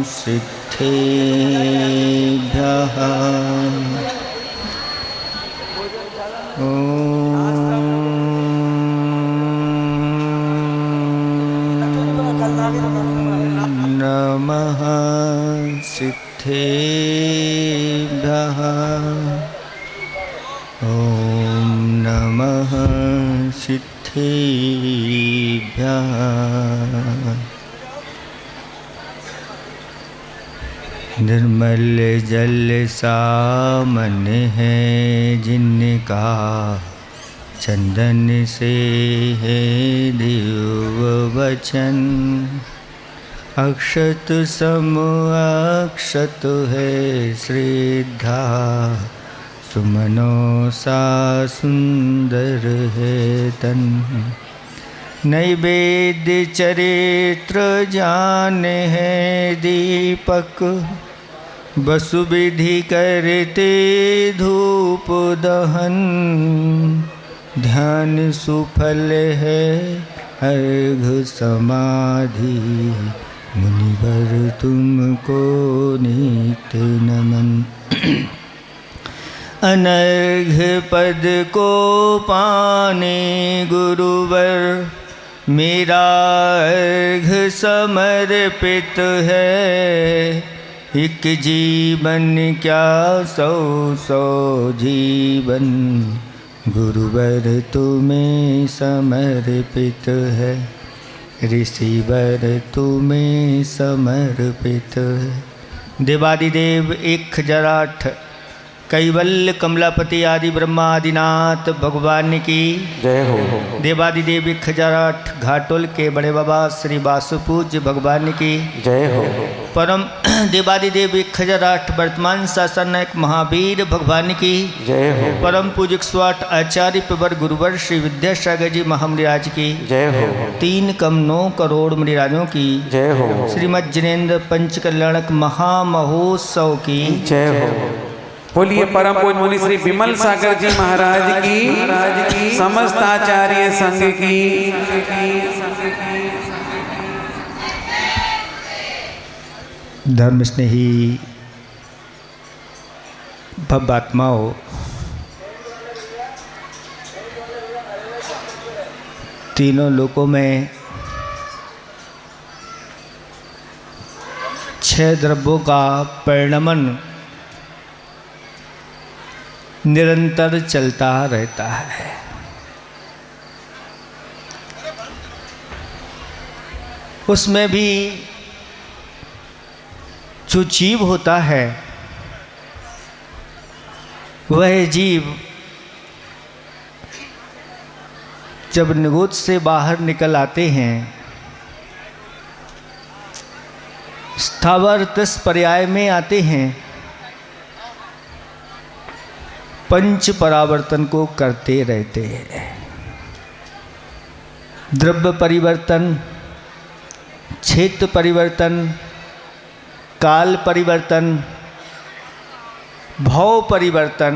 सिद्धेभ्यः नमः सिद्धेभ्यः। ॐ नमः सिद्धेभ्यः। निर्मल जल सामन है जिनका, चंदन से है दिव्य वचन। अक्षत सम अक्षत है श्रद्धा, सुमनों सा सुंदर है तन। नैवेद्य चरित्र जान है दीपक, वसु विधि करते धूप दहन। ध्यान सुफल है अर्घ समाधि, मुनिवर तुमको नित्य नमन। अनर्घ पद को पाने गुरुवर, मेरा अर्घ समर्पित है। एक जीवन क्या सौ सौ जीवन, गुरुवर तुम्हें समर्पित है। ऋषिवर तुम्हें समर्पित है। देवादिदेव 1008 कैवल्य कमलापति आदि ब्रह्मादिनाथ भगवान की जय हो। देवादिदेव 1008 घाटोल के बड़े बाबा श्री वासुपूज्य भगवान की जय हो। परम देवादिदेव 1008 वर्तमान शासन नायक महावीर भगवान की जय हो। परम पूज्य 108 आचार्य प्रवर गुरुवर श्री विद्यासागर जी महामृराज की जय हो। 3 कम 9 करोड़ मृराजों की जय हो। श्रीमद जिनेन्द्र पंचकल्याणक महामहोत्सव की जय हो। बोलिए परम पूज्य मुनि श्री विमल सागर जी महाराज की, समस्त आचार्य संघ की। धर्म स्नेही भव्यात्माओं, तीनों लोकों में 6 द्रव्यों का परिणमन निरंतर चलता रहता है। उसमें भी जो जीव होता है, वह जीव जब निगोद से बाहर निकल आते हैं, स्थावर 10 पर्याय में आते हैं, पंच परावर्तन को करते रहते हैं। द्रव्य परिवर्तन, क्षेत्र परिवर्तन, काल परिवर्तन, भाव परिवर्तन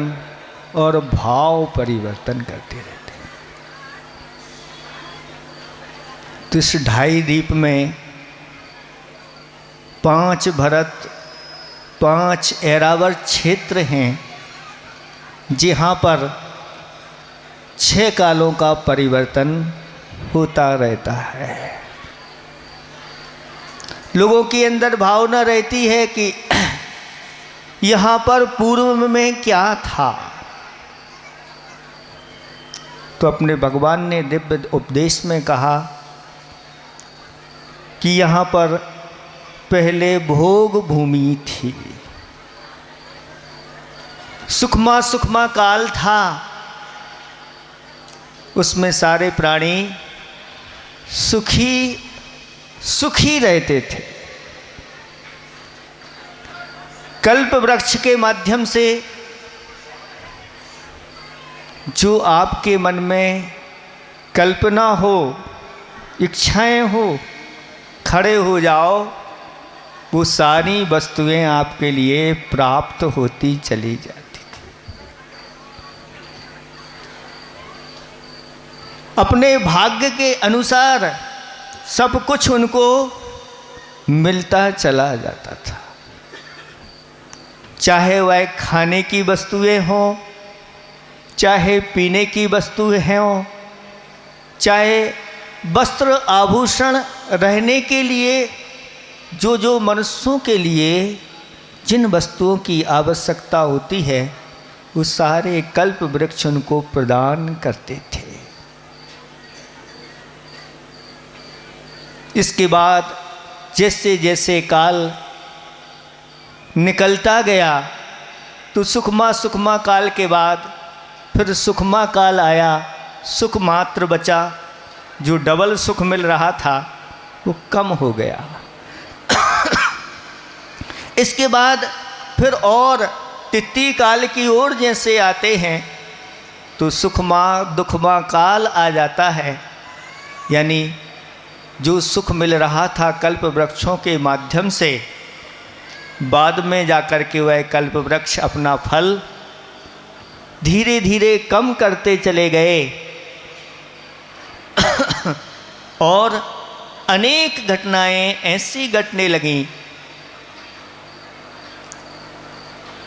और भाव परिवर्तन करते रहते हैं। तो इस 2.5 दीप में 5 भरत, 5 ऐरावर क्षेत्र हैं, जहाँ पर 6 कालों का परिवर्तन होता रहता है। लोगों के अंदर भावना रहती है कि यहाँ पर पूर्व में क्या था। तो अपने भगवान ने दिव्य उपदेश में कहा कि यहाँ पर पहले भोग भूमि थी, सुखमा सुखमा काल था। उसमें सारे प्राणी सुखी रहते थे। कल्प वृक्ष के माध्यम से जो आपके मन में कल्पना हो, इच्छाएं हो, खड़े हो जाओ, वो सारी वस्तुएं आपके लिए प्राप्त होती चली जाती। अपने भाग्य के अनुसार सब कुछ उनको मिलता चला जाता था। चाहे वह खाने की वस्तुएं हों, चाहे पीने की वस्तुएं हों, चाहे वस्त्र आभूषण, रहने के लिए जो जो मनुष्यों के लिए जिन वस्तुओं की आवश्यकता होती है वो सारे कल्प वृक्ष उनको प्रदान करते थे। इसके बाद जैसे जैसे काल निकलता गया तो सुखमा काल के बाद फिर सुखमा काल आया, सुख मात्र बचा। जो डबल सुख मिल रहा था वो कम हो गया। इसके बाद फिर और तिथि काल की ओर जैसे आते हैं तो सुखमा दुखमा काल आ जाता है। यानी जो सुख मिल रहा था कल्प वृक्षों के माध्यम से, बाद में जाकर के वह कल्प वृक्ष अपना फल धीरे धीरे कम करते चले गए और अनेक घटनाएं ऐसी घटने लगीं,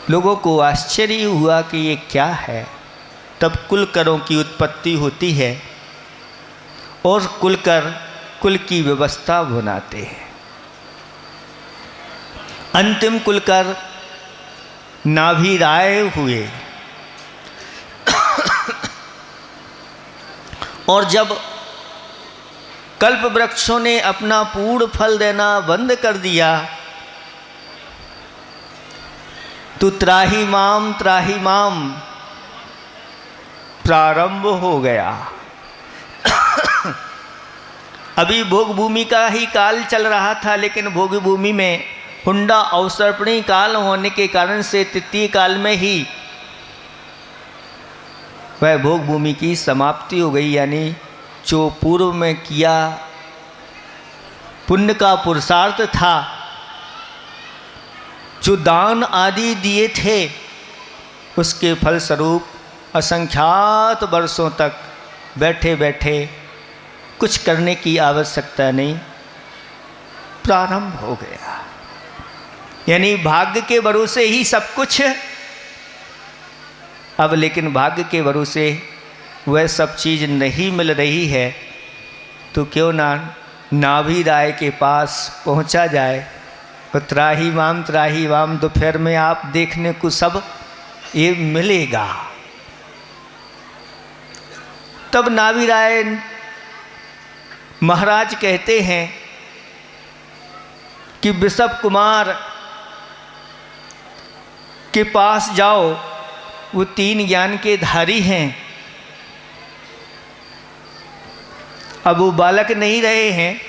लोगों को आश्चर्य हुआ कि ये क्या है। तब कुलकरों की उत्पत्ति होती है और कुलकर कुल की व्यवस्था बनाते हैं। अंतिम कुलकर नाभि राय हुए और जब कल्प वृक्षों ने अपना पूर्ण फल देना बंद कर दिया तो त्राही माम प्रारंभ हो गया। अभी भोग भूमि का ही काल चल रहा था, लेकिन भोग भूमि में हुंडा अवसर्पणी काल होने के कारण से तृतीय काल में ही वह भोग भूमि की समाप्ति हो गई। यानी जो पूर्व में किया पुण्य का पुरुषार्थ था, जो दान आदि दिए थे, उसके फलस्वरूप असंख्यात वर्षों तक बैठे बैठे कुछ करने की आवश्यकता नहीं, प्रारंभ हो गया। यानी भाग्य के भरोसे ही सब कुछ। अब लेकिन भाग्य के भरोसे वह सब चीज़ नहीं मिल रही है तो क्यों ना नाभि राय के पास पहुंचा जाए। और त्राही माम दोपहर में आप देखने को सब ये मिलेगा। तब नाभि राय महाराज कहते हैं कि वृषभ कुमार के पास जाओ, वो 3 ज्ञान के धारी हैं। अब वो बालक नहीं रहे हैं,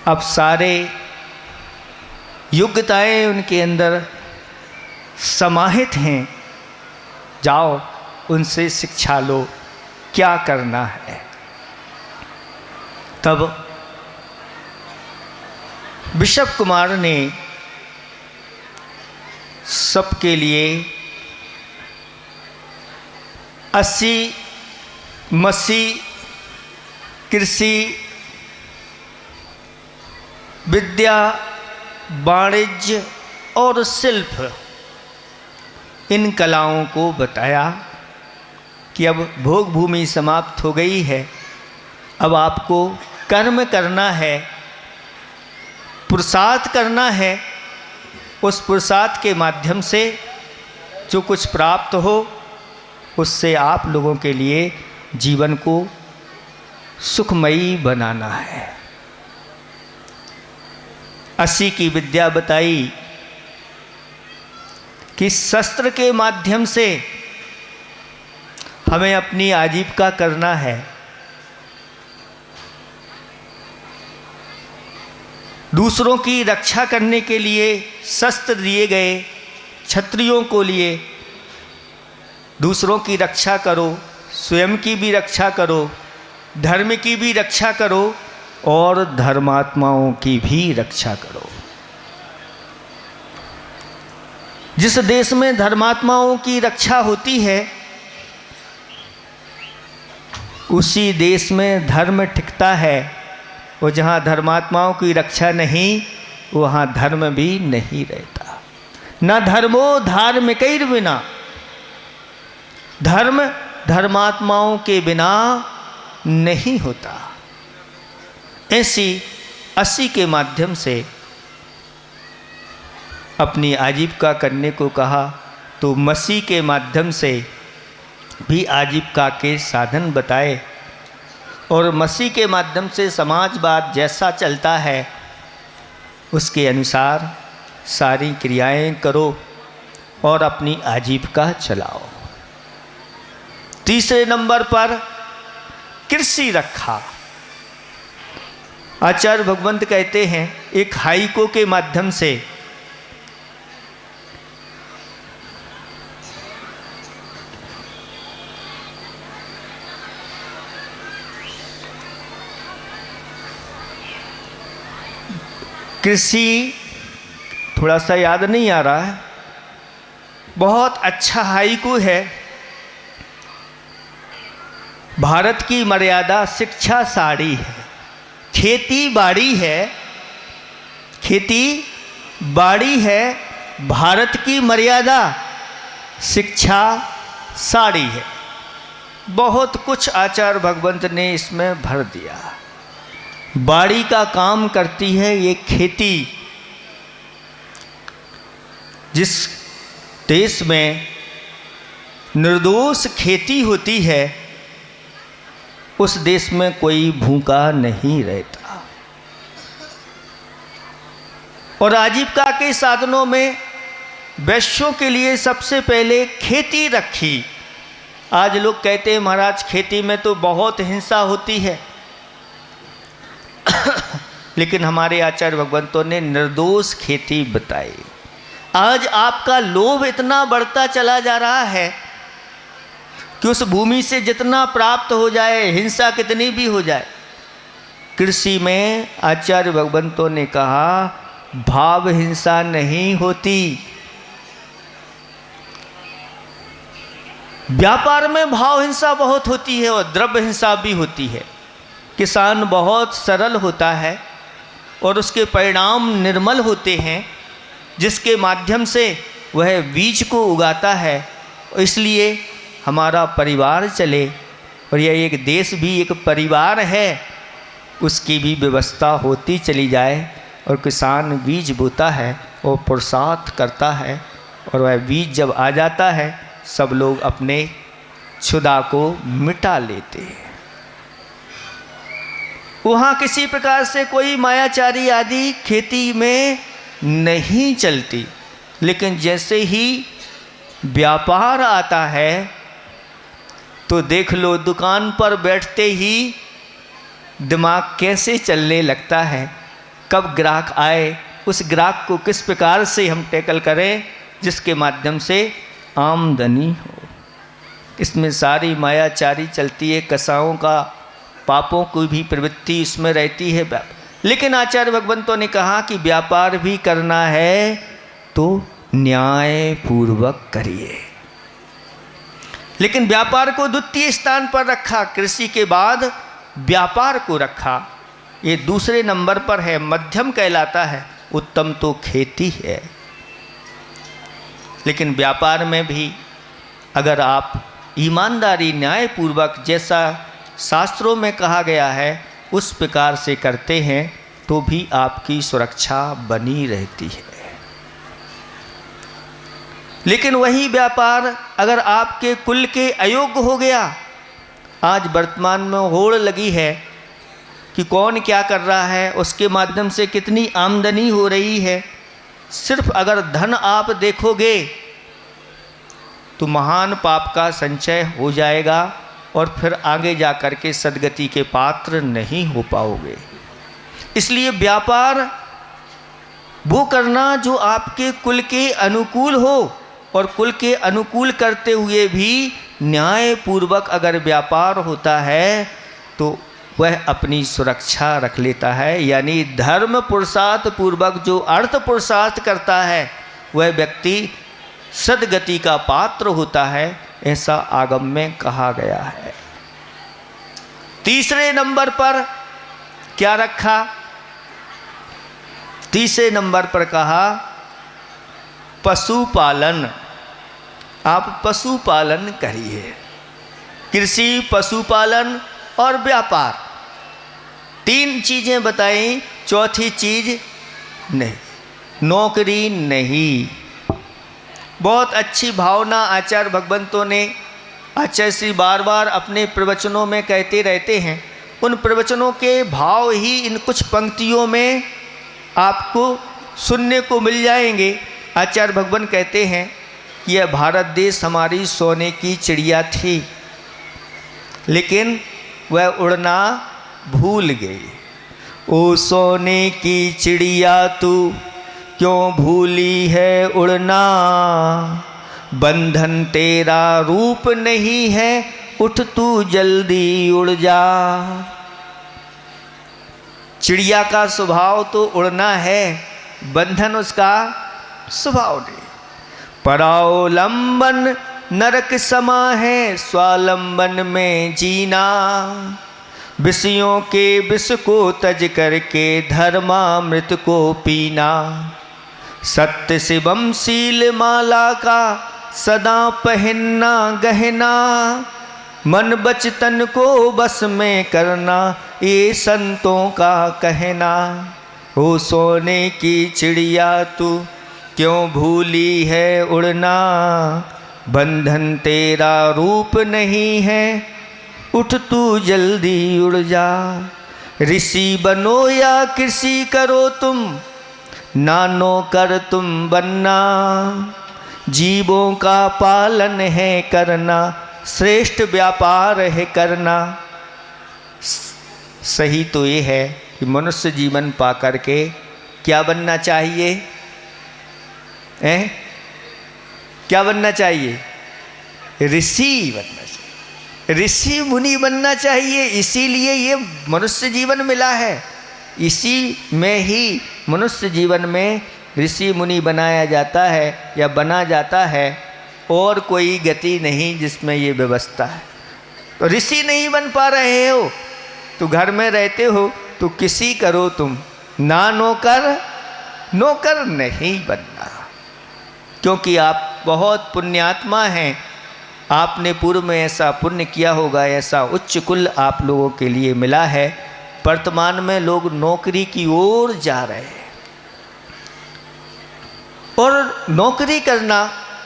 अब सारे योग्यताएं उनके अंदर समाहित हैं। जाओ उनसे शिक्षा लो, क्या करना है। तब वृषभ कुमार ने सबके लिए 80 मसी कृषि विद्या वाणिज्य और शिल्प इन कलाओं को बताया कि अब भोग भूमि समाप्त हो गई है, अब आपको कर्म करना है, पुरुषार्थ करना है। उस पुरुषार्थ के माध्यम से जो कुछ प्राप्त हो उससे आप लोगों के लिए जीवन को सुखमयी बनाना है। 80 की विद्या बताई कि शस्त्र के माध्यम से हमें अपनी आजीविका करना है। दूसरों की रक्षा करने के लिए शस्त्र दिए गए क्षत्रियों को लिए। दूसरों की रक्षा करो, स्वयं की भी रक्षा करो, धर्म की भी रक्षा करो और धर्मात्माओं की भी रक्षा करो। जिस देश में धर्मात्माओं की रक्षा होती है उसी देश में धर्म टिकता है। और जहाँ धर्मात्माओं की रक्षा नहीं वहाँ धर्म भी नहीं रहता। न धर्मो धार्मिकैर बिना, धर्म धर्मात्माओं के बिना नहीं होता। ऐसी 80 के माध्यम से अपनी आजीविका करने को कहा, तो मसीह के माध्यम से भी आजीविका के साधन बताए और मसीह के माध्यम से समाजवाद जैसा चलता है उसके अनुसार सारी क्रियाएं करो और अपनी आजीविका चलाओ। तीसरे नंबर पर कृषि रखा। आचार्य भगवंत कहते हैं एक हाइको के माध्यम से कृषि, थोड़ा सा याद नहीं आ रहा है, बहुत अच्छा हाइकू है। भारत की मर्यादा शिक्षा साड़ी है, खेती बाड़ी है, खेती बाड़ी है, भारत की मर्यादा शिक्षा साड़ी है। बहुत कुछ आचार्य भगवंत ने इसमें भर दिया। बाड़ी का काम करती है ये खेती। जिस देश में निर्दोष खेती होती है उस देश में कोई भूखा नहीं रहता। और आजीविका के साधनों में वैश्यों के लिए सबसे पहले खेती रखी। आज लोग कहते हैं महाराज खेती में तो बहुत हिंसा होती है लेकिन हमारे आचार्य भगवंतों ने निर्दोष खेती बताई। आज आपका लोभ इतना बढ़ता चला जा रहा है कि उस भूमि से जितना प्राप्त हो जाए, हिंसा कितनी भी हो जाए। कृषि में आचार्य भगवंतों ने कहा भाव हिंसा नहीं होती। व्यापार में भाव हिंसा बहुत होती है और द्रव्य हिंसा भी होती है। किसान बहुत सरल होता है और उसके परिणाम निर्मल होते हैं, जिसके माध्यम से वह बीज को उगाता है। इसलिए हमारा परिवार चले, और यह एक देश भी एक परिवार है, उसकी भी व्यवस्था होती चली जाए। और किसान बीज बोता है और पुरुषार्थ करता है, और वह बीज जब आ जाता है सब लोग अपने क्षुधा को मिटा लेते हैं। वहाँ किसी प्रकार से कोई मायाचारी आदि खेती में नहीं चलती। लेकिन जैसे ही व्यापार आता है तो देख लो दुकान पर बैठते ही दिमाग कैसे चलने लगता है, कब ग्राहक आए, उस ग्राहक को किस प्रकार से हम टैकल करें जिसके माध्यम से आमदनी हो। इसमें सारी मायाचारी चलती है, कसाओं का पापों की भी प्रवृत्ति इसमें रहती है। लेकिन आचार्य भगवंतों ने कहा कि व्यापार भी करना है तो न्याय पूर्वक करिए। लेकिन व्यापार को द्वितीय स्थान पर रखा, कृषि के बाद व्यापार को रखा। ये दूसरे नंबर पर है, मध्यम कहलाता है, उत्तम तो खेती है। लेकिन व्यापार में भी अगर आप ईमानदारी न्यायपूर्वक जैसा शास्त्रों में कहा गया है उस प्रकार से करते हैं तो भी आपकी सुरक्षा बनी रहती है। लेकिन वही व्यापार अगर आपके कुल के अयोग्य हो गया, आज वर्तमान में होड़ लगी है कि कौन क्या कर रहा है, उसके माध्यम से कितनी आमदनी हो रही है। सिर्फ अगर धन आप देखोगे तो महान पाप का संचय हो जाएगा और फिर आगे जा कर के सद्गति के पात्र नहीं हो पाओगे। इसलिए व्यापार वो करना जो आपके कुल के अनुकूल हो, और कुल के अनुकूल करते हुए भी न्यायपूर्वक अगर व्यापार होता है तो वह अपनी सुरक्षा रख लेता है। यानी धर्म पुरुषार्थ पूर्वक जो अर्थ पुरुषार्थ करता है वह व्यक्ति सद्गति का पात्र होता है, ऐसा आगम में कहा गया है। तीसरे नंबर पर क्या रखा? तीसरे नंबर पर कहा पशुपालन। आप पशुपालन करिए। कृषि, पशुपालन और व्यापार, 3 चीज़ें बताई। चौथी चीज नहीं, नौकरी नहीं। बहुत अच्छी भावना आचार्य भगवंतों ने, आचार्य श्री बार बार अपने प्रवचनों में कहते रहते हैं। उन प्रवचनों के भाव ही इन कुछ पंक्तियों में आपको सुनने को मिल जाएंगे। आचार्य भगवान कहते हैं कि यह भारत देश हमारी सोने की चिड़िया थी, लेकिन वह उड़ना भूल गई। ओ सोने की चिड़िया तू क्यों भूली है उड़ना, बंधन तेरा रूप नहीं है, उठ तू जल्दी उड़ जा। चिड़िया का स्वभाव तो उड़ना है, बंधन उसका स्वभाव नहीं। परावलंबन नरक समा है, स्वालंबन में जीना, विषयों के विष को तज करके धर्मामृत को पीना। सत्य शिवम शील माला का सदा पहनना गहना, मन बचतन को बस में करना, ये संतों का कहना। हो सोने की चिड़िया तू क्यों भूली है उड़ना, बंधन तेरा रूप नहीं है, उठ तू जल्दी उड़ जा। ऋषि बनो या कृषि करो तुम, नानो कर तुम बनना, जीवों का पालन है करना, श्रेष्ठ व्यापार है करना। सही तो ये है कि मनुष्य जीवन पा करके क्या बनना चाहिए? क्या बनना चाहिए? ऋषि बनना चाहिए, ऋषि मुनि बनना चाहिए। इसीलिए ये मनुष्य जीवन मिला है, इसी में ही मनुष्य जीवन में ऋषि मुनि बनाया जाता है या बना जाता है, और कोई गति नहीं जिसमें ये व्यवस्था है। तो ऋषि नहीं बन पा रहे हो तो घर में रहते हो तो किसी करो तुम, ना नौकर, नौकर नहीं बनना। क्योंकि आप बहुत पुण्यात्मा हैं, आपने पूर्व में ऐसा पुण्य किया होगा, ऐसा उच्च कुल आप लोगों के लिए मिला है। वर्तमान में लोग नौकरी की ओर जा रहे हैं, और नौकरी करना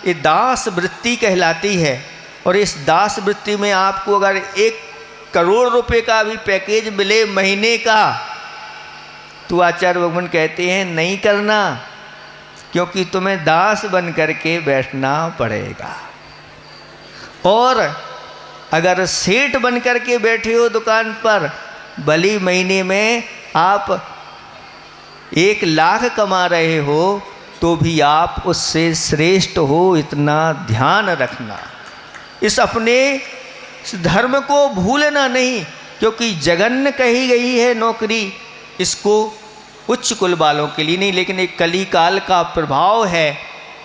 ये दास वृत्ति कहलाती है। और इस दास वृत्ति में आपको अगर 1 करोड़ रुपए का भी पैकेज मिले महीने का, तो आचार्य भगवान कहते हैं नहीं करना, क्योंकि तुम्हें दास बन करके बैठना पड़ेगा। और अगर सेठ बन करके बैठे हो दुकान पर, भली महीने में आप 1 लाख कमा रहे हो, तो भी आप उससे श्रेष्ठ हो, इतना ध्यान रखना। इस अपने धर्म को भूलना नहीं, क्योंकि जघन्य कही गई है नौकरी, इसको उच्च कुल वालों के लिए नहीं, लेकिन एक कली काल का प्रभाव है।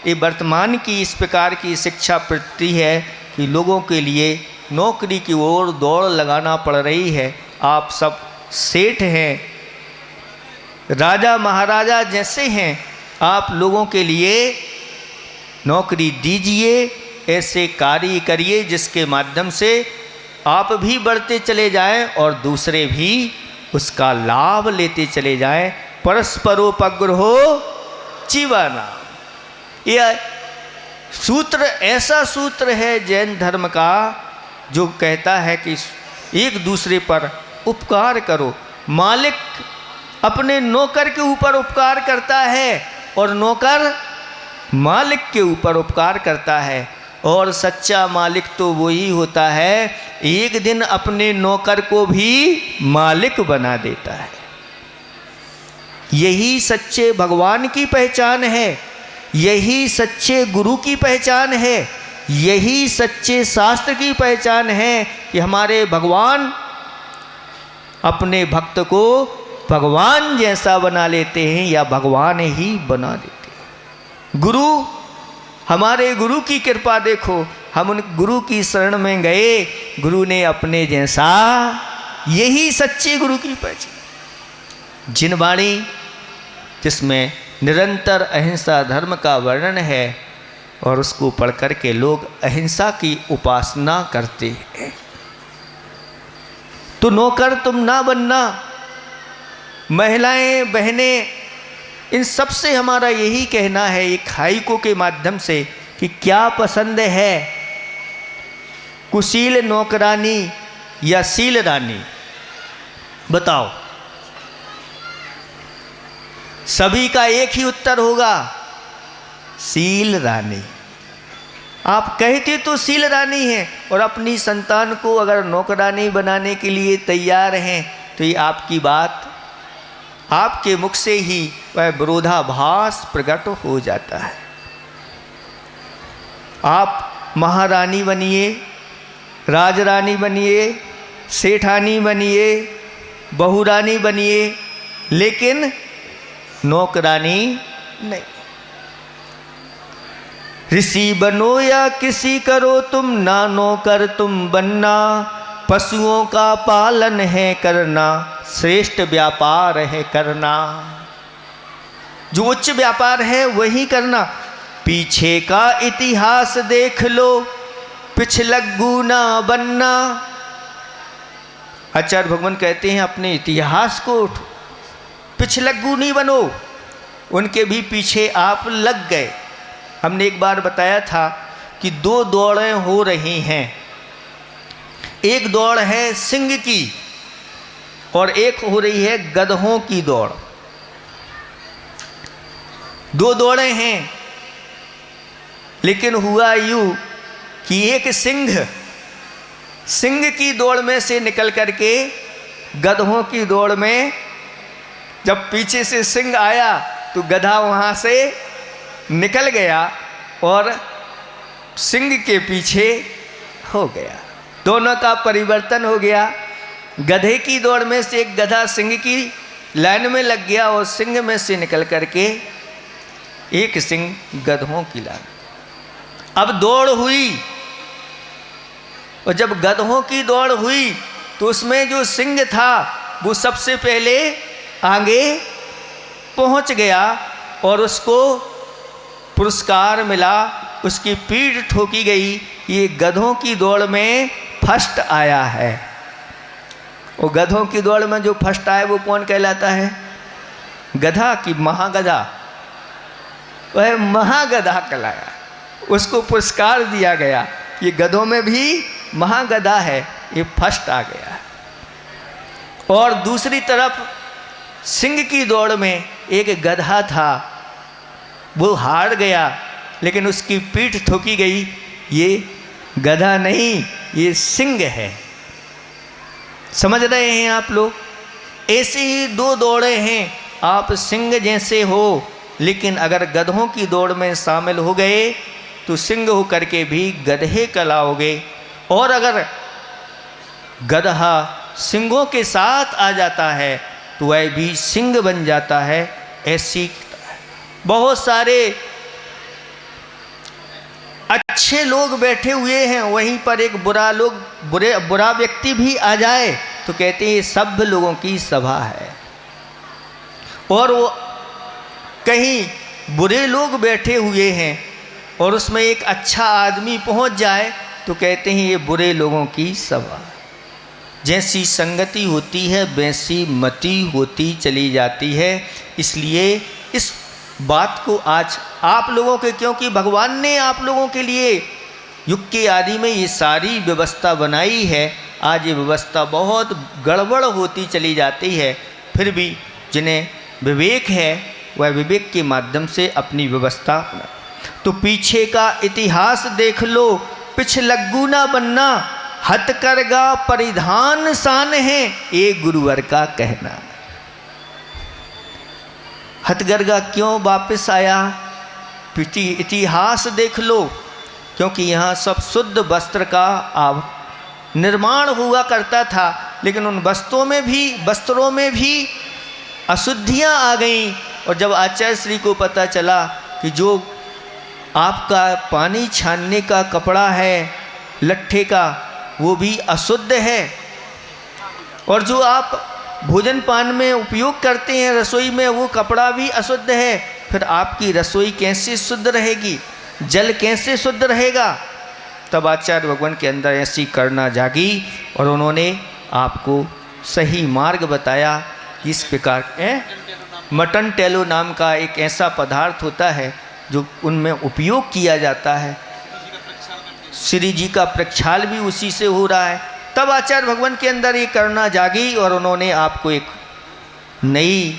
ये वर्तमान की इस प्रकार की शिक्षा प्रवृत्ति है कि लोगों के लिए नौकरी की ओर दौड़ लगाना पड़ रही है। आप सब सेठ हैं, राजा महाराजा जैसे हैं, आप लोगों के लिए नौकरी दीजिए, ऐसे कार्य करिए जिसके माध्यम से आप भी बढ़ते चले जाएं और दूसरे भी उसका लाभ लेते चले जाएं। परस्परोपग्रहो जीवना, यह सूत्र ऐसा सूत्र है जैन धर्म का, जो कहता है कि एक दूसरे पर उपकार करो। मालिक अपने नौकर के ऊपर उपकार करता है और नौकर मालिक के ऊपर उपकार करता है। और सच्चा मालिक तो वही होता है, एक दिन अपने नौकर को भी मालिक बना देता है। यही सच्चे भगवान की पहचान है, यही सच्चे गुरु की पहचान है, यही सच्चे शास्त्र की पहचान है कि हमारे भगवान अपने भक्त को भगवान जैसा बना लेते हैं या भगवान ही बना देते हैं। गुरु, हमारे गुरु की कृपा देखो, हम उन गुरु की शरण में गए, गुरु ने अपने जैसा, यही सच्चे गुरु की पहचान। जिनवाणी जिसमें निरंतर अहिंसा धर्म का वर्णन है और उसको पढ़ कर के लोग अहिंसा की उपासना करते हैं। तो नौकर तुम ना बनना। महिलाएं बहनें, इन सब से हमारा यही कहना है एक हाइको के माध्यम से कि क्या पसंद है, कुशील नौकरानी या सील रानी? बताओ। सभी का एक ही उत्तर होगा, सील रानी। आप कहते तो सील रानी हैं और अपनी संतान को अगर नौकरानी बनाने के लिए तैयार हैं तो ये आपकी बात, आपके मुख से ही वह विरोधाभास प्रकट हो जाता है। आप महारानी बनिए, राजरानी बनिए, सेठानी बनिए, बहुरानी बनिए, लेकिन नौकरानी नहीं। ऋषि बनो या किसी करो तुम, ना नौकर तुम बनना। पशुओं का पालन है करना, श्रेष्ठ व्यापार है करना। जो उच्च व्यापार है वही करना। पीछे का इतिहास देख लो, पिछलग्गू ना बनना। आचार्य भगवान कहते हैं अपने इतिहास को उठो, पिछलग्गू नहीं बनो। उनके भी पीछे आप लग गए। हमने एक बार बताया था कि दो दौड़ें हो रही हैं। एक दौड़ है सिंह की और एक हो रही है गधों की दौड़। दो दौड़ें हैं, लेकिन हुआ यूं कि एक सिंह की दौड़ में से निकल करके गधों की दौड़ में जब पीछे से सिंह आया तो गधा वहाँ से निकल गया और सिंह के पीछे हो गया। दोनों का परिवर्तन हो गया। गधे की दौड़ में से एक गधा सिंह की लाइन में लग गया और सिंह में से निकल करके एक सिंह गधों की लाइन। अब दौड़ हुई और जब गधों की दौड़ हुई तो उसमें जो सिंह था वो सबसे पहले आगे पहुंच गया और उसको पुरस्कार मिला, उसकी पीठ ठोकी गई। ये गधों की दौड़ में फर्स्ट आया है। और गधों की दौड़ में जो फर्स्ट आया वो कौन कहलाता है? गधा की महागधा? वह महागधा कहलाया, उसको पुरस्कार दिया गया। ये गधों में भी महागधा है, ये फर्स्ट आ गया। और दूसरी तरफ सिंह की दौड़ में एक गधा था, वो हार गया, लेकिन उसकी पीठ ठोकी गई। ये गधा नहीं, ये सिंह है। समझ रहे हैं आप लोग? ऐसे ही दो दौड़े हैं। आप सिंह जैसे हो, लेकिन अगर गधों की दौड़ में शामिल हो गए तो सिंह होकर के भी गधे कहलाओगे। और अगर गधा सिंहों के साथ आ जाता है तो वह भी सिंह बन जाता है। ऐसी बहुत सारे अच्छे लोग बैठे हुए हैं, वहीं पर एक बुरा व्यक्ति भी आ जाए तो कहते हैं ये सब लोगों की सभा है। और वो कहीं बुरे लोग बैठे हुए हैं और उसमें एक अच्छा आदमी पहुंच जाए तो कहते हैं ये बुरे लोगों की सभा। जैसी संगति होती है वैसी मति होती चली जाती है। इसलिए इस बात को आज आप लोगों के, क्योंकि भगवान ने आप लोगों के लिए युग के आदि में ये सारी व्यवस्था बनाई है, आज ये व्यवस्था बहुत गड़बड़ होती चली जाती है। फिर भी जिन्हें विवेक है वह विवेक के माध्यम से अपनी व्यवस्था अपना। तो पीछे का इतिहास देख लो, पिछलग्गू ना बनना। हथकरघा परिधान शान है, ये गुरुवर का कहना। हथकरघा क्यों वापस आया? इतिहास देख लो, क्योंकि यहाँ सब शुद्ध वस्त्र का निर्माण हुआ करता था, लेकिन उन वस्त्रों में भी अशुद्धियाँ आ गईं। और जब आचार्य श्री को पता चला कि जो आपका पानी छानने का कपड़ा है लट्ठे का वो भी अशुद्ध है, और जो आप भोजन पान में उपयोग करते हैं रसोई में, वो कपड़ा भी अशुद्ध है, फिर आपकी रसोई कैसे शुद्ध रहेगी, जल कैसे शुद्ध रहेगा। तब आचार्य भगवान के अंदर ऐसी करुणा जागी और उन्होंने आपको सही मार्ग बताया। इस प्रकार मटन टेलो नाम का एक ऐसा पदार्थ होता है जो उनमें उपयोग किया जाता है। श्री जी का प्रक्षाल भी उसी से हो रहा है। तब आचार्य भगवान के अंदर ये करुणा जागी और उन्होंने आपको एक नहीं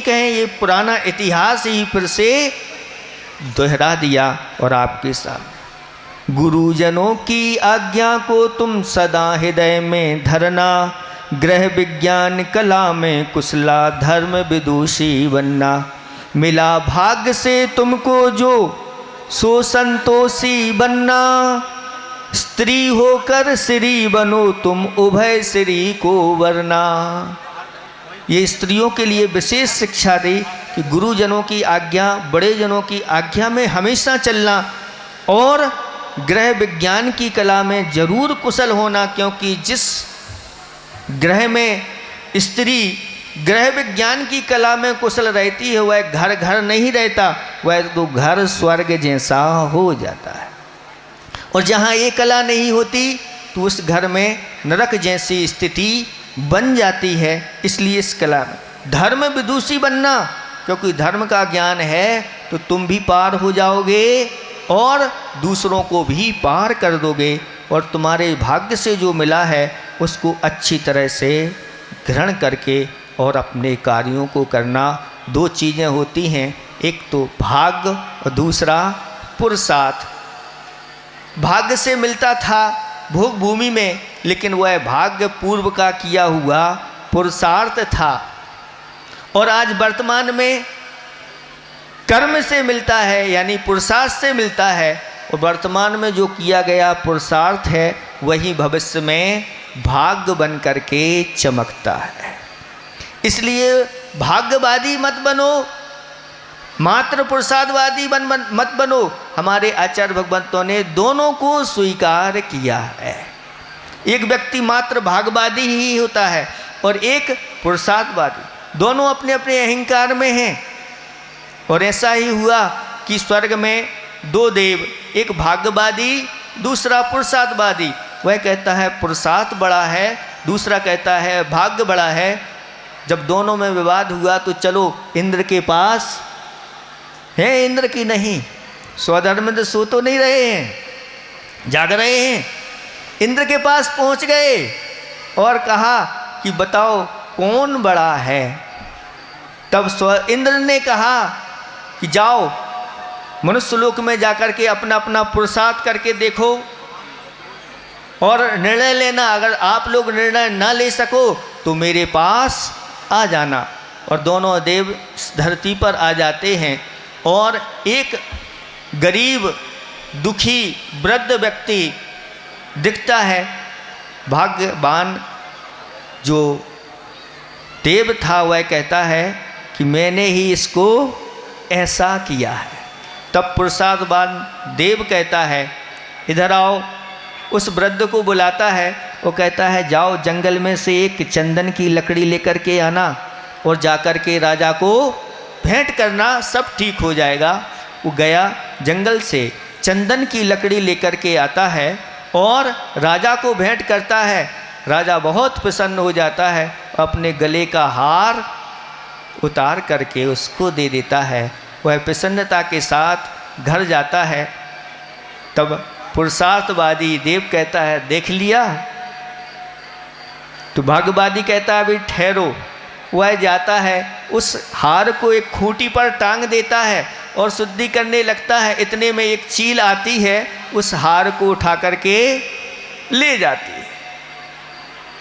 कहें, ये पुराना इतिहास ही फिर से दोहरा दिया और आपके सामने गुरुजनों की आज्ञा को तुम सदा हृदय में धरना, ग्रह विज्ञान कला में कुशला धर्म विदुषी बनना, मिला भाग्य से तुमको जो सो संतोषी बनना, स्त्री होकर श्री बनो तुम उभय श्री को वरना। ये स्त्रियों के लिए विशेष शिक्षा दी कि गुरुजनों की आज्ञा, बड़े जनों की आज्ञा में हमेशा चलना और ग्रह विज्ञान की कला में जरूर कुशल होना, क्योंकि जिस ग्रह में स्त्री ग्रह विज्ञान की कला में कुशल रहती है वह घर घर नहीं रहता, वह तो घर स्वर्ग जैसा हो जाता है। और जहाँ ये कला नहीं होती तो उस घर में नरक जैसी स्थिति बन जाती है। इसलिए इस कला में धर्म विदुषी बनना, क्योंकि धर्म का ज्ञान है तो तुम भी पार हो जाओगे और दूसरों को भी पार कर दोगे, और तुम्हारे भाग्य से जो मिला है उसको अच्छी तरह से ग्रहण करके और अपने कार्यों को करना। दो चीज़ें होती हैं, एक तो भाग्य और दूसरा पुरुषार्थ। भाग्य से मिलता था भोग भूमि में, लेकिन वह भाग्य पूर्व का किया हुआ पुरुषार्थ था, और आज वर्तमान में कर्म से मिलता है, यानी पुरुषार्थ से मिलता है, और वर्तमान में जो किया गया पुरुषार्थ है वही भविष्य में भाग्य बन करके चमकता है। इसलिए भाग्यवादी मत बनो, मात्र पुरुषार्थवादी मत बनो। हमारे आचार्य भगवंतों ने दोनों को स्वीकार किया है। एक व्यक्ति मात्र भाग्यवादी ही होता है और एक पुरुषार्थवादी, दोनों अपने अपने अहंकार में हैं। और ऐसा ही हुआ कि स्वर्ग में दो देव, एक भाग्यवादी दूसरा पुरुषार्थवादी। वह कहता है पुरुषार्थ बड़ा है, दूसरा कहता है भाग्य बड़ा है। जब दोनों में विवाद हुआ तो चलो इंद्र के पास है, इंद्र की नहीं, स्वधर्म में सो तो नहीं रहे हैं, जाग रहे हैं। इंद्र के पास पहुंच गए और कहा कि बताओ कौन बड़ा है। तब इंद्र ने कहा कि जाओ मनुष्य लोक में जाकर के अपना अपना पुरुषार्थ करके देखो और निर्णय लेना। अगर आप लोग निर्णय ना ले सको तो मेरे पास आ जाना। और दोनों देव धरती पर आ जाते हैं और एक गरीब दुखी वृद्ध व्यक्ति दिखता है। भाग्यवान जो देव था वह कहता है कि मैंने ही इसको ऐसा किया है। तब पुरुषार्थवान देव कहता है इधर आओ, उस वृद्ध को बुलाता है। वो कहता है जाओ जंगल में से एक चंदन की लकड़ी लेकर के आना और जाकर के राजा को भेंट करना, सब ठीक हो जाएगा। वो गया जंगल से चंदन की लकड़ी लेकर के आता है और राजा को भेंट करता है। राजा बहुत प्रसन्न हो जाता है, अपने गले का हार उतार करके उसको दे देता है। वह प्रसन्नता के साथ घर जाता है। तब पुरुषार्थवादी देव कहता है देख लिया। तो भाग्यवादी कहता है अभी ठहरो। वह जाता है, उस हार को एक खूंटी पर टांग देता है और शुद्धि करने लगता है। इतने में एक चील आती है, उस हार को उठा करके ले जाती है।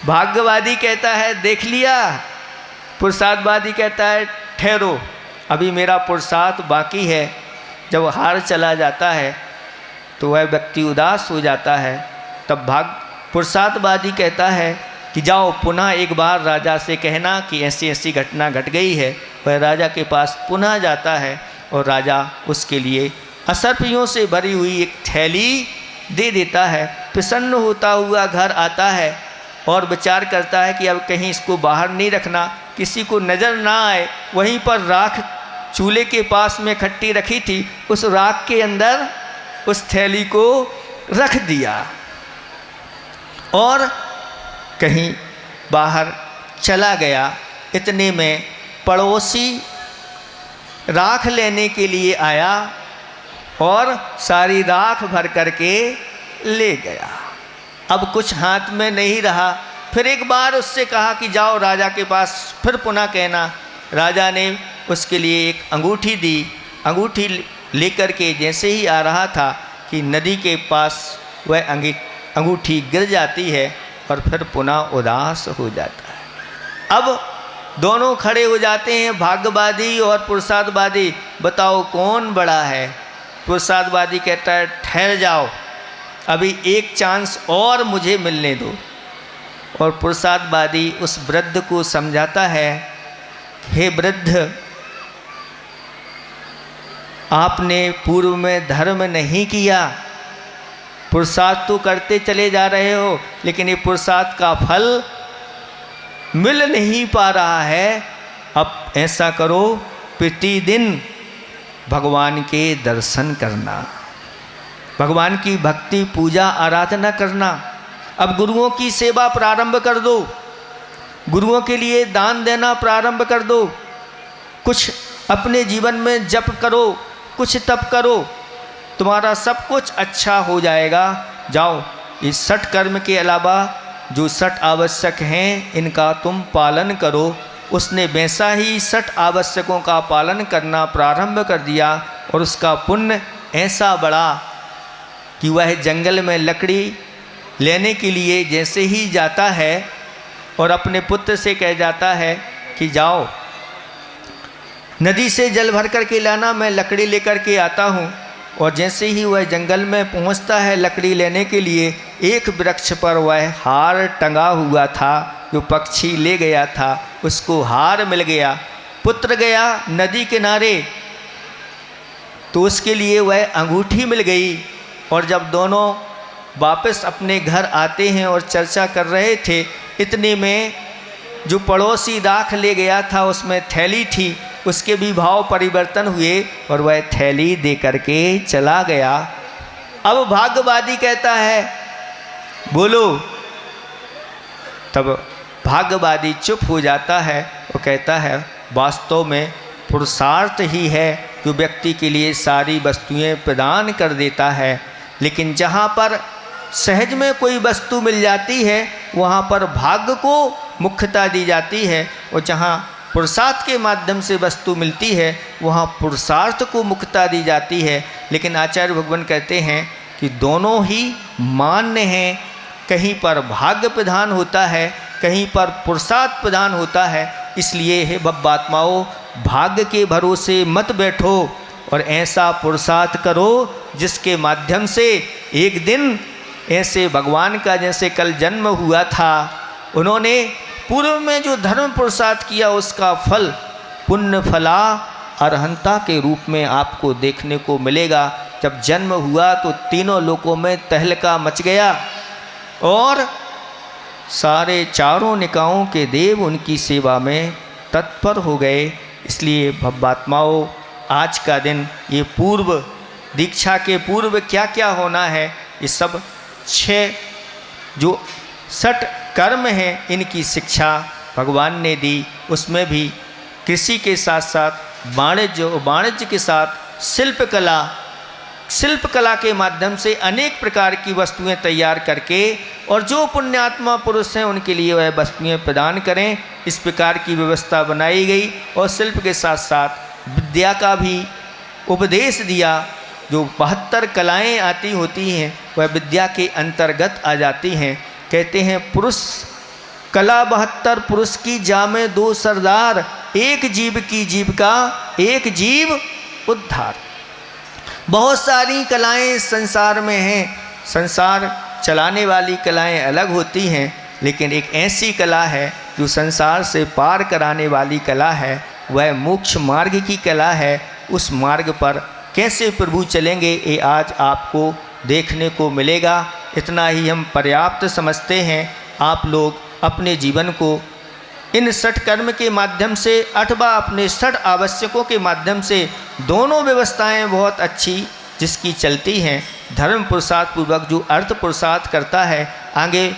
भाग्यवादी कहता है देख लिया। पुरुषार्थवादी कहता है ठहरो, अभी मेरा पुरुषार्थ बाकी है। जब हार चला जाता है तो वह व्यक्ति उदास हो जाता है। तब पुरुषार्थवादी कहता है कि जाओ पुनः एक बार राजा से कहना कि ऐसी ऐसी घटना घट गई है। वह राजा के पास पुनः जाता है और राजा उसके लिए असर्पियों से भरी हुई एक थैली दे देता है। प्रसन्न होता हुआ घर आता है और विचार करता है कि अब कहीं इसको बाहर नहीं रखना, किसी को नज़र ना आए। वहीं पर राख चूल्हे के पास में इकट्ठी रखी थी, उस राख के अंदर उस थैली को रख दिया और कहीं बाहर चला गया। इतने में पड़ोसी राख लेने के लिए आया और सारी राख भर करके ले गया। अब कुछ हाथ में नहीं रहा। फिर एक बार उससे कहा कि जाओ राजा के पास, फिर पुनः कहना। राजा ने उसके लिए एक अंगूठी दी। अंगूठी लेकर के जैसे ही आ रहा था कि नदी के पास वह अंगूठी गिर जाती है और फिर पुनः उदास हो जाता है। अब दोनों खड़े हो जाते हैं, भाग्यवादी और पुरुषार्थवादी। बताओ कौन बड़ा है? पुरुषार्थवादी कहता है ठहर जाओ, अभी एक चांस और मुझे मिलने दो। और पुरुषार्थवादी उस वृद्ध को समझाता है, हे वृद्ध, आपने पूर्व में धर्म नहीं किया, पुरुषार्थ तो करते चले जा रहे हो, लेकिन ये पुरुषार्थ का फल मिल नहीं पा रहा है। अब ऐसा करो, प्रतिदिन भगवान के दर्शन करना, भगवान की भक्ति पूजा आराधना करना। अब गुरुओं की सेवा प्रारंभ कर दो, गुरुओं के लिए दान देना प्रारंभ कर दो, कुछ अपने जीवन में जप करो, कुछ तप करो, तुम्हारा सब कुछ अच्छा हो जाएगा। जाओ, इस 60 कर्म के अलावा जो 60 आवश्यक हैं इनका तुम पालन करो। उसने वैसा ही 60 आवश्यकों का पालन करना प्रारंभ कर दिया और उसका पुण्य ऐसा बढ़ा कि वह जंगल में लकड़ी लेने के लिए जैसे ही जाता है और अपने पुत्र से कह जाता है कि जाओ नदी से जल भर कर के लाना, मैं लकड़ी लेकर के आता हूँ। और जैसे ही वह जंगल में पहुँचता है लकड़ी लेने के लिए, एक वृक्ष पर वह हार टंगा हुआ था जो पक्षी ले गया था, उसको हार मिल गया। पुत्र गया नदी किनारे तो उसके लिए वह अंगूठी मिल गई। और जब दोनों वापस अपने घर आते हैं और चर्चा कर रहे थे, इतने में जो पड़ोसी राख ले गया था उसमें थैली थी, उसके भी भाव परिवर्तन हुए और वह थैली दे करके चला गया। अब भाग्यवादी कहता है बोलो, तब भाग्यवादी चुप हो जाता है और कहता है वास्तव में पुरुषार्थ ही है जो व्यक्ति के लिए सारी वस्तुएं प्रदान कर देता है, लेकिन जहाँ पर सहज में कोई वस्तु मिल जाती है वहाँ पर भाग्य को मुख्यता दी जाती है, और जहाँ पुरुषार्थ के माध्यम से वस्तु मिलती है वहाँ पुरुषार्थ को मुख्यता दी जाती है। लेकिन आचार्य भगवान कहते हैं कि दोनों ही मान्य हैं, कहीं पर भाग्य प्रधान होता है, कहीं पर पुरुषार्थ प्रधान होता है। इसलिए हे बब्बात्माओं, भाग्य के भरोसे मत बैठो और ऐसा पुरुषार्थ करो जिसके माध्यम से एक दिन ऐसे भगवान का जैसे कल जन्म हुआ था, उन्होंने पूर्व में जो धर्म पुरुषार्थ किया उसका फल पुण्य फला अरहंता के रूप में आपको देखने को मिलेगा। जब जन्म हुआ तो तीनों लोकों में तहलका मच गया और सारे चारों निकायों के देव उनकी सेवा में तत्पर हो गए। इसलिए भव्यात्माओं, आज का दिन ये पूर्व दीक्षा के पूर्व क्या क्या होना है, ये सब 6 जो 60 कर्म हैं इनकी शिक्षा भगवान ने दी। उसमें भी कृषि के साथ साथ वाणिज्य के साथ शिल्प कला के माध्यम से अनेक प्रकार की वस्तुएं तैयार करके और जो पुण्यात्मा पुरुष हैं उनके लिए वह वस्तुएं प्रदान करें, इस प्रकार की व्यवस्था बनाई गई। और शिल्प के साथ साथ विद्या का भी उपदेश दिया। जो 72 कलाएं आती होती हैं वह विद्या के अंतर्गत आ जाती हैं। कहते हैं पुरुष कला 72 पुरुष की जामे 2 सरदार, एक जीव की जीविका एक जीव उद्धार। बहुत सारी कलाएं संसार में हैं, संसार चलाने वाली कलाएं अलग होती हैं, लेकिन एक ऐसी कला है जो संसार से पार कराने वाली कला है, वह मोक्ष मार्ग की कला है। उस मार्ग पर कैसे प्रभु चलेंगे ये आज आपको देखने को मिलेगा। इतना ही हम पर्याप्त समझते हैं आप लोग अपने जीवन को इन 6 कर्म के माध्यम से अथवा अपने 6 आवश्यकों के माध्यम से दोनों व्यवस्थाएं बहुत अच्छी जिसकी चलती हैं, धर्म पुरुषार्थ पूर्वक जो अर्थ पुरुषार्थ करता है, आगे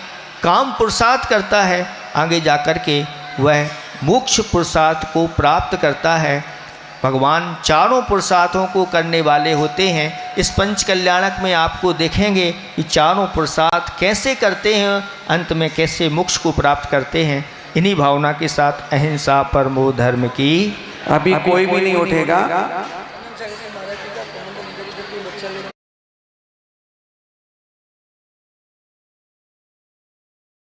काम पुरुषार्थ करता है, आगे जाकर के वह मोक्ष पुरुषार्थ को प्राप्त करता है। भगवान चारों पुरुषार्थों को करने वाले होते हैं। इस पंच कल्याणक में आपको देखेंगे कि चारों पुरुषार्थ कैसे करते हैं, अंत में कैसे मोक्ष को प्राप्त करते हैं। इन्हीं भावना के साथ अहिंसा परमो धर्म की। अभी कोई भी नहीं उठेगा।